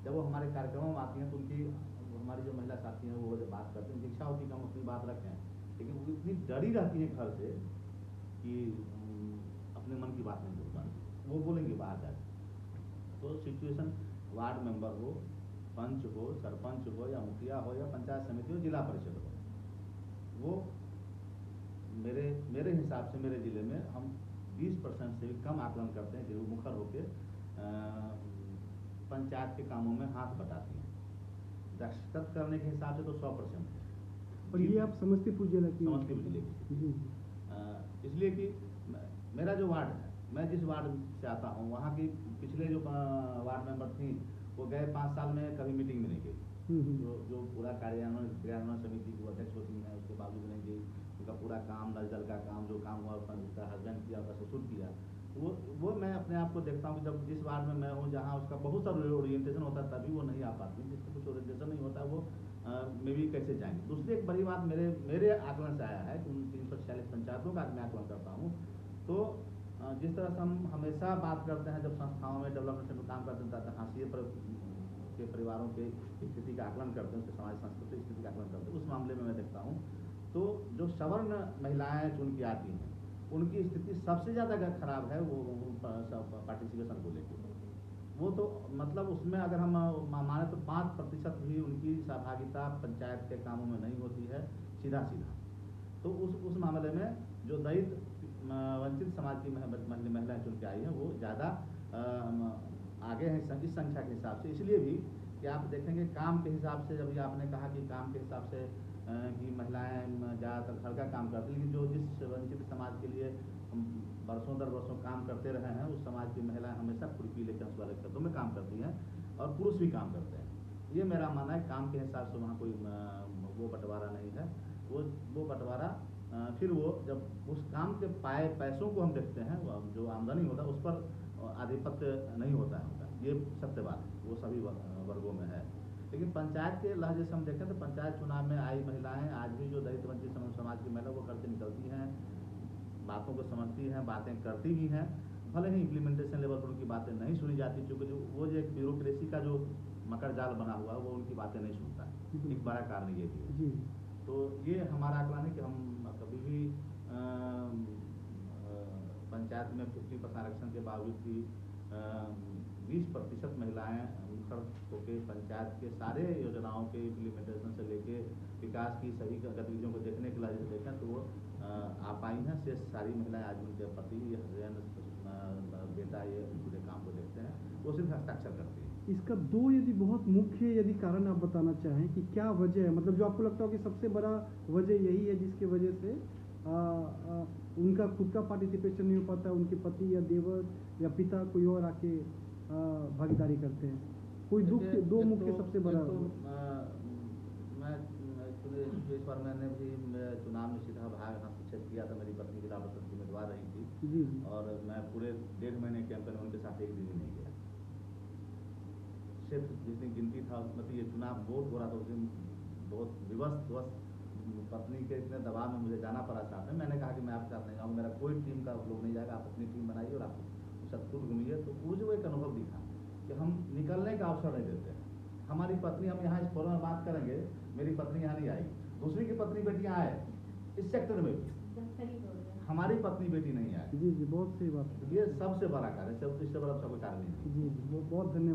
जब वो हमारे कार्यक्रमों में आती हैं तो उनकी हमारी जो महिला साथी हैं वो जब बात करते हैं, उनकी इच्छा होती है कि हम अपनी बात रखें, लेकिन वो इतनी डरी रहती हैं घर से कि अपने मन की बात नहीं बोल पाती, वो बोलेंगे बाहर जाकर। तो सिचुएशन वार्ड मेंबर हो, पंच हो, सरपंच हो, या मुखिया हो, या पंचायत समिति हो, जिला परिषद हो, वो मेरे मेरे हिसाब से मेरे ज़िले में हम 20% से भी कम आकलन करते हैं जो मुखर होकर पंचायत के कामों में हाथ बटाती हैं। दस्तखत करने के हिसाब से तो 100% है। और ये आप समस्तीपुर जिले की? समस्तीपुर जिले की। इसलिए कि मेरा जो वार्ड है, मैं जिस वार्ड से आता हूँ, वहाँ की पिछले जो वार्ड मेंबर थी वो गए 5 साल में कभी मीटिंग में नहीं गई। जो पूरा क्रियान्वयन समिति की अध्यक्ष होती हैं, उसके बावजूद नहीं गई। उनका पूरा काम, नल जल का काम, जो काम हुआ उसका हस्बैंड किया, उसका ससुर किया। वो मैं अपने आप को देखता हूँ कि जब जिस वार्ड में मैं हूँ, जहाँ उसका बहुत सारा ओरिएंटेशन होता है, तभी वो नहीं आ पाती। जिसका कुछ ओरिएंटेशन नहीं होता वो मे भी कैसे जाएंगे। दूसरी एक बड़ी बात मेरे आकलन से आया है कि उन 346 पंचायतों का मैं आकलन करता हूँ, तो जिस तरह से हम हमेशा बात करते हैं जब संस्थाओं में डेवलपमेंट में काम करते हैं, हाशिए पर के परिवारों के स्थिति का आकलन करते हैं, उसके समाज सांस्कृतिक स्थिति का आकलन करते हैं। उस मामले में मैं देखता हूँ तो जो सवर्ण महिलाएं चुन के आती हैं, उनकी स्थिति सबसे ज़्यादा अगर खराब है वो पार्टिसिपेशन को लेकर। वो तो मतलब उसमें अगर हम माने तो 5% भी उनकी सहभागिता पंचायत के कामों में नहीं होती है, सीधा। तो उस मामले में जो दलित वंचित समाज की महिलाएं चुन के आई हैं वो ज़्यादा आगे हैं इस संख्या के हिसाब से। इसलिए भी कि आप देखेंगे काम के हिसाब से, जब आपने कहा कि काम के हिसाब से कि महिलाएं ज़्यादातर घर का काम करती हैं, लेकिन जो जिस वंचित समाज के लिए हम वर्षों दर वर्षों काम करते रहे हैं, उस समाज की महिलाएं हमेशा खुरपी लेकर उस वाले खेतों में काम करती हैं, और पुरुष भी काम करते हैं। ये मेरा मानना है, काम के हिसाब से वहाँ कोई वो बंटवारा नहीं है। वो बंटवारा फिर वो जब उस काम के पैसों को हम देखते हैं, जो आमदनी होता है उस पर आधिपत्य नहीं होता है उनका। ये सत्य बात है, वो सभी वर्गों में है। लेकिन पंचायत के लहजे से हम देखें तो पंचायत चुनाव में आई महिलाएं आज भी जो दलित वंचित समाज की महिला वो घर से निकलती हैं, बातों को समझती हैं, बातें करती भी हैं, भले ही इम्प्लीमेंटेशन लेवल पर उनकी बातें नहीं सुनी जाती, क्योंकि वो जो एक ब्यूरोक्रेसी का जो मकर जाल बना हुआ है वो उनकी बातें नहीं सुनता है। एक बड़ा कारण ये भी है। तो ये हमारा आकलन है कि हम कभी भी पंचायत में 50% आरक्षण के बावजूद भी 20% महिलाएं मुखर होकर पंचायत के सारे योजनाओं के इम्प्लीमेंटेशन से लेके विकास की सभी गतिविधियों को देखने के लिए देखें तो वो आ पाई हैं। शेष सारी महिलाएं आज उनके पति, हस्बैंड, बेटा ये पूरे काम को देखते हैं, वो सिर्फ हस्ताक्षर करती है। इसका दो यदि बहुत मुख्य यदि कारण आप बताना चाहें कि क्या वजह है, मतलब जो आपको लगता हो कि सबसे बड़ा वजह यही है जिसकी वजह से उनका खुद का पार्टिसिपेशन नहीं हो पाता, उनके पति या देवर या पिता कोई और आके भागीदारी करते हैं, कोई दो मुख्य सबसे बड़ा। मैं इस बार मैंने भी चुनाव में सीधा भाग हस्तक्षेप किया था। मेरी पत्नी जिला परिषद की उम्मीदवार रही थी और मैं पूरे 1.5 महीने कैंपेन में उनके साथ एक दिन भी नहीं गया। सिर्फ जिस दिन गिनती था मतलब ये चुनाव वोट हो रहा था, उस दिन बहुत विवश पत्नी के इतने दबाव में मुझे जाना पड़ा साथ में। मैंने कहा कि मैं आपके साथ नहीं जाऊँगा, मेरा कोई टीम का लोग नहीं जाएगा, आप अपनी टीम बनाइए और आप सब खुद घूमिए। तो मुझे वो एक अनुभव दिखा कि हम निकलने का अवसर नहीं देते हैं। हमारी पत्नी, हम यहाँ इस फोरम में बात करेंगे, मेरी पत्नी यहाँ नहीं आएगी, दूसरी की पत्नी बेटियाँ आए इस सेक्टर में भी, हमारी पत्नी बेटी नहीं आए। जी बहुत सही बात है। ये सबसे बड़ा कारण है, इससे बड़ा कोई कारण नहीं। जी बहुत धन्यवाद।